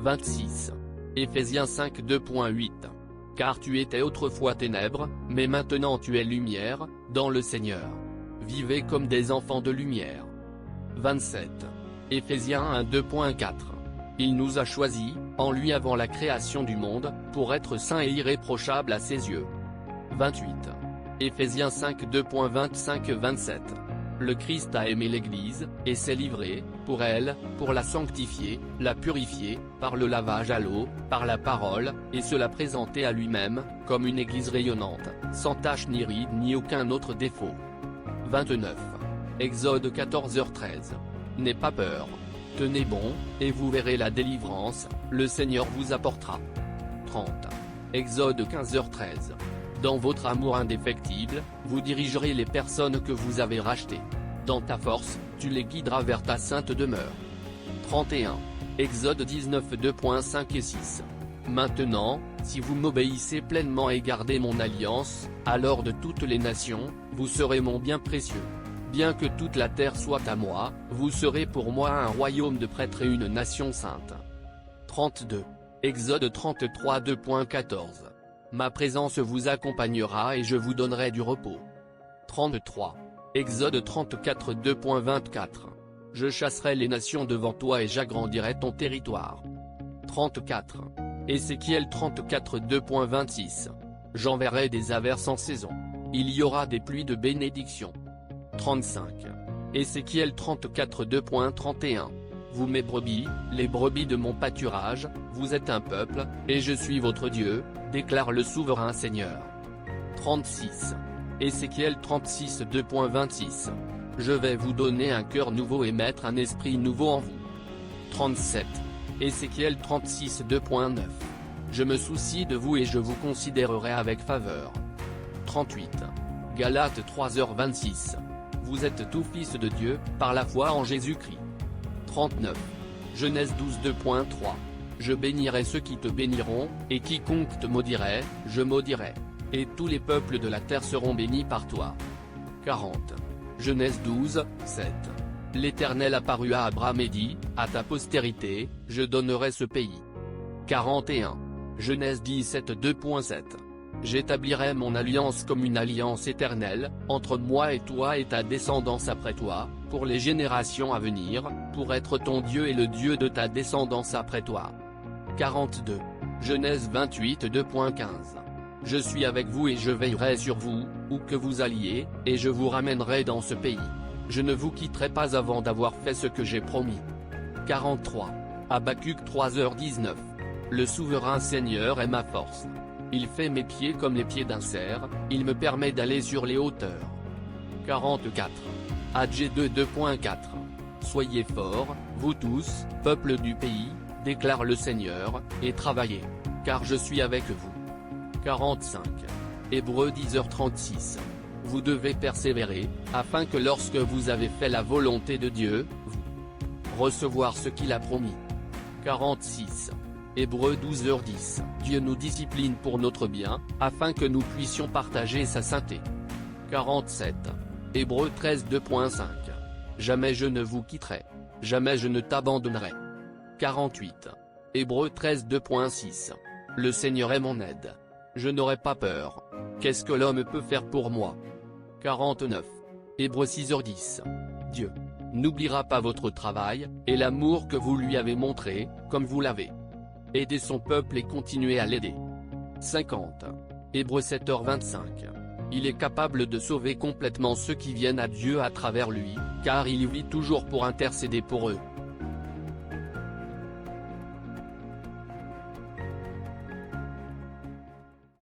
26. Éphésiens 5 2.8. Car tu étais autrefois ténèbres, mais maintenant tu es lumière, dans le Seigneur. Vivez comme des enfants de lumière. 27. Éphésiens 1 2.4. Il nous a choisis, en lui avant la création du monde, pour être saints et irréprochables à ses yeux. 28. Éphésiens 5 2.25-27. Le Christ a aimé l'Église, et s'est livré, pour elle, pour la sanctifier, la purifier, par le lavage à l'eau, par la parole, et se la présenter à lui-même, comme une Église rayonnante, sans tache ni ride ni aucun autre défaut. 29. Exode 14h13. N'aie pas peur. Tenez bon, et vous verrez la délivrance, le Seigneur vous apportera. 30. Exode 15h13. Dans votre amour indéfectible, vous dirigerez les personnes que vous avez rachetées. Dans ta force, tu les guideras vers ta sainte demeure. 31. Exode 19 2.5 et 6. Maintenant, si vous m'obéissez pleinement et gardez mon alliance, alors de toutes les nations, vous serez mon bien précieux. Bien que toute la terre soit à moi, vous serez pour moi un royaume de prêtres et une nation sainte. 32. Exode 33 2.14. Ma présence vous accompagnera et je vous donnerai du repos. 33. Exode 34 2.24. Je chasserai les nations devant toi et j'agrandirai ton territoire. 34. Ézéchiel 34 2.26. J'enverrai des averses en saison. Il y aura des pluies de bénédiction. 35. Ézéchiel 34 2.31. Vous mes brebis, les brebis de mon pâturage, vous êtes un peuple, et je suis votre Dieu, déclare le souverain Seigneur. 36. Ézéchiel 36 2.26. Je vais vous donner un cœur nouveau et mettre un esprit nouveau en vous. 37. Ézéchiel 36 2.9. Je me soucie de vous et je vous considérerai avec faveur. 38. Galates 3h26. Vous êtes tous fils de Dieu, par la foi en Jésus-Christ. 39. Genèse 12 2.3. Je bénirai ceux qui te béniront, et quiconque te maudirait, je maudirai. Et tous les peuples de la terre seront bénis par toi. 40. Genèse 12, 7. L'Éternel apparut à Abraham et dit, à ta postérité, je donnerai ce pays. 41. Genèse 17 2.7. J'établirai mon alliance comme une alliance éternelle, entre moi et toi et ta descendance après toi, pour les générations à venir, pour être ton Dieu et le Dieu de ta descendance après toi. 42. Genèse 28 2.15. Je suis avec vous et je veillerai sur vous, où que vous alliez, et je vous ramènerai dans ce pays. Je ne vous quitterai pas avant d'avoir fait ce que j'ai promis. 43. Habacuc 3h19. Le souverain Seigneur est ma force. Il fait mes pieds comme les pieds d'un cerf, il me permet d'aller sur les hauteurs. 44. Agé 2 2.4. Soyez forts, vous tous, peuple du pays, déclare le Seigneur, et travaillez, car je suis avec vous. 45. Hébreux 10h36. Vous devez persévérer, afin que lorsque vous avez fait la volonté de Dieu, vous recevoir ce qu'il a promis. 46. Hébreux 12h10. Dieu nous discipline pour notre bien, afin que nous puissions partager sa sainteté. 47. Hébreux 13 2.5. Jamais je ne vous quitterai. Jamais je ne t'abandonnerai. 48. Hébreux 13 2.6. Le Seigneur est mon aide. Je n'aurai pas peur. Qu'est-ce que l'homme peut faire pour moi? 49. Hébreux 6h10. Dieu n'oubliera pas votre travail, et l'amour que vous lui avez montré, comme vous l'avez aidé son peuple et continuez à l'aider. 50. Hébreux 7h25. Il est capable de sauver complètement ceux qui viennent à Dieu à travers lui, car il vit toujours pour intercéder pour eux.